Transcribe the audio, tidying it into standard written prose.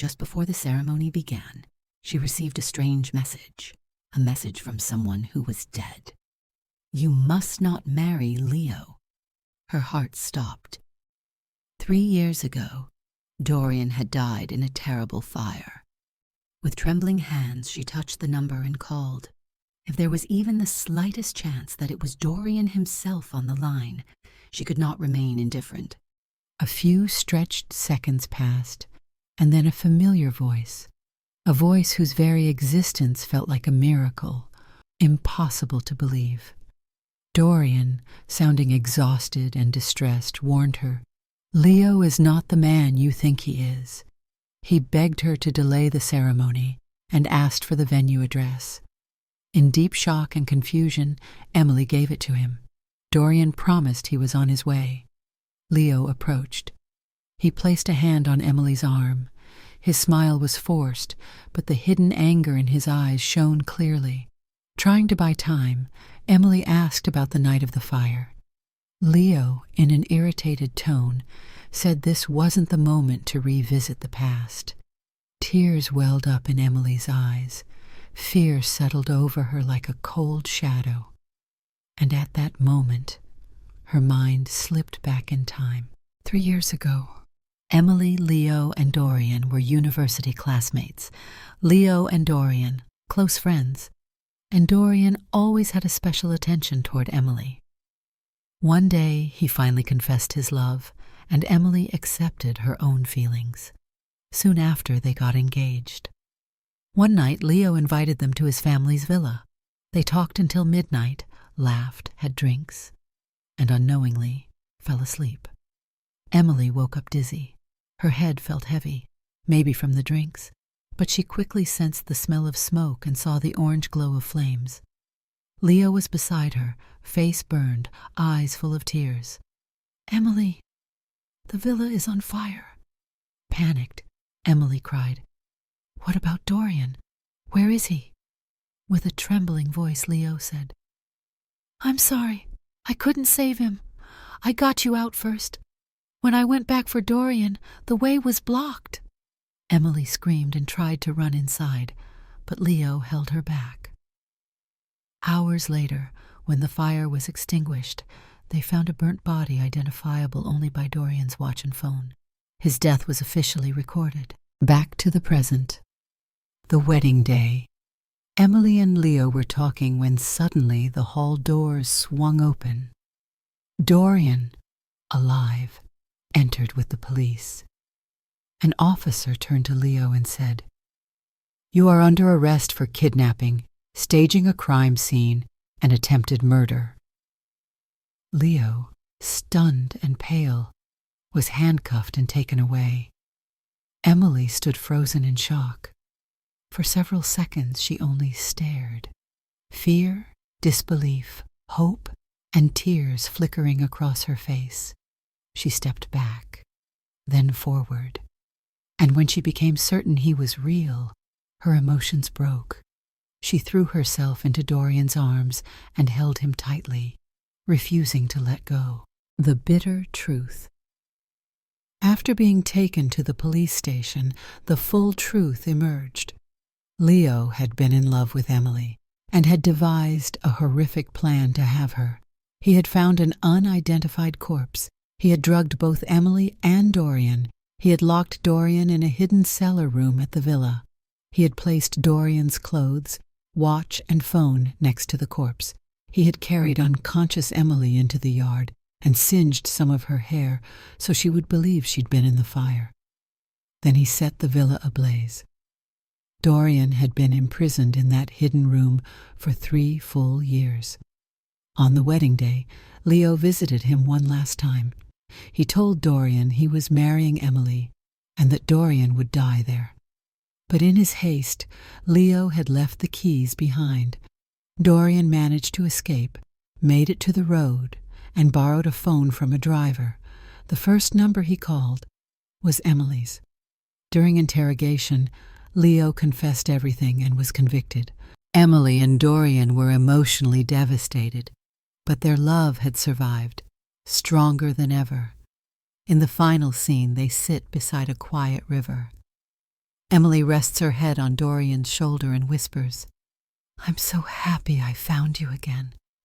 just before the ceremony began, she received a strange message, a message from someone who was dead. "You must not marry Leo." Her heart stopped. 3 years ago, Dorian had died in a terrible fire. With trembling hands, she touched the number and called. If there was even the slightest chance that it was Dorian himself on the line, she could not remain indifferent. A few stretched seconds passed, and then a familiar voice, a voice whose very existence felt like a miracle, impossible to believe. Dorian, sounding exhausted and distressed, warned her, "Leo is not the man you think he is." He begged her to delay the ceremony and asked for the venue address. In deep shock and confusion, Emily gave it to him. Dorian promised he was on his way. Leo approached. He placed a hand on Emily's arm. His smile was forced, but the hidden anger in his eyes shone clearly. Trying to buy time, Emily asked about the night of the fire. Leo, in an irritated tone, said this wasn't the moment to revisit the past. Tears welled up in Emily's eyes. Fear settled over her like a cold shadow. And at that moment, her mind slipped back in time. 3 years ago, Emily, Leo, and Dorian were university classmates. Leo and Dorian, close friends. And Dorian always had a special attention toward Emily. One day, he finally confessed his love, and Emily accepted her own feelings. Soon after, they got engaged. One night, Leo invited them to his family's villa. They talked until midnight, laughed, had drinks, and unknowingly fell asleep. Emily woke up dizzy. Her head felt heavy, maybe from the drinks, but she quickly sensed the smell of smoke and saw the orange glow of flames. Leo was beside her, face burned, eyes full of tears. "Emily, the villa is on fire." Panicked, Emily cried, "What about Dorian? Where is he?" With a trembling voice, Leo said, "I'm sorry. I couldn't save him. I got you out first. When I went back for Dorian, the way was blocked." Emily screamed and tried to run inside, but Leo held her back. Hours later, when the fire was extinguished, they found a burnt body identifiable only by Dorian's watch and phone. His death was officially recorded. Back to the present. The wedding day. Emily and Leo were talking when suddenly the hall doors swung open. Dorian, alive, entered with the police. An officer turned to Leo and said, "You are under arrest for kidnapping, staging a crime scene, and attempted murder." Leo, stunned and pale, was handcuffed and taken away. Emily stood frozen in shock. For several seconds she only stared, fear, disbelief, hope, and tears flickering across her face. She stepped back, then forward, and when she became certain he was real, her emotions broke. She threw herself into Dorian's arms and held him tightly, refusing to let go. The bitter truth. After being taken to the police station, the full truth emerged. Leo had been in love with Emily and had devised a horrific plan to have her. He had found an unidentified corpse. He had drugged both Emily and Dorian. He had locked Dorian in a hidden cellar room at the villa. He had placed Dorian's clothes, watch, and phone next to the corpse. He had carried unconscious Emily into the yard and singed some of her hair so she would believe she'd been in the fire. Then he set the villa ablaze. Dorian had been imprisoned in that hidden room for 3 full years. On the wedding day, Leo visited him one last time. He told Dorian he was marrying Emily and that Dorian would die there. But in his haste, Leo had left the keys behind. Dorian managed to escape, made it to the road, and borrowed a phone from a driver. The first number he called was Emily's. During interrogation, Leo confessed everything and was convicted. Emily and Dorian were emotionally devastated, but their love had survived, stronger than ever. In the final scene, they sit beside a quiet river. Emily rests her head on Dorian's shoulder and whispers, "I'm so happy I found you again.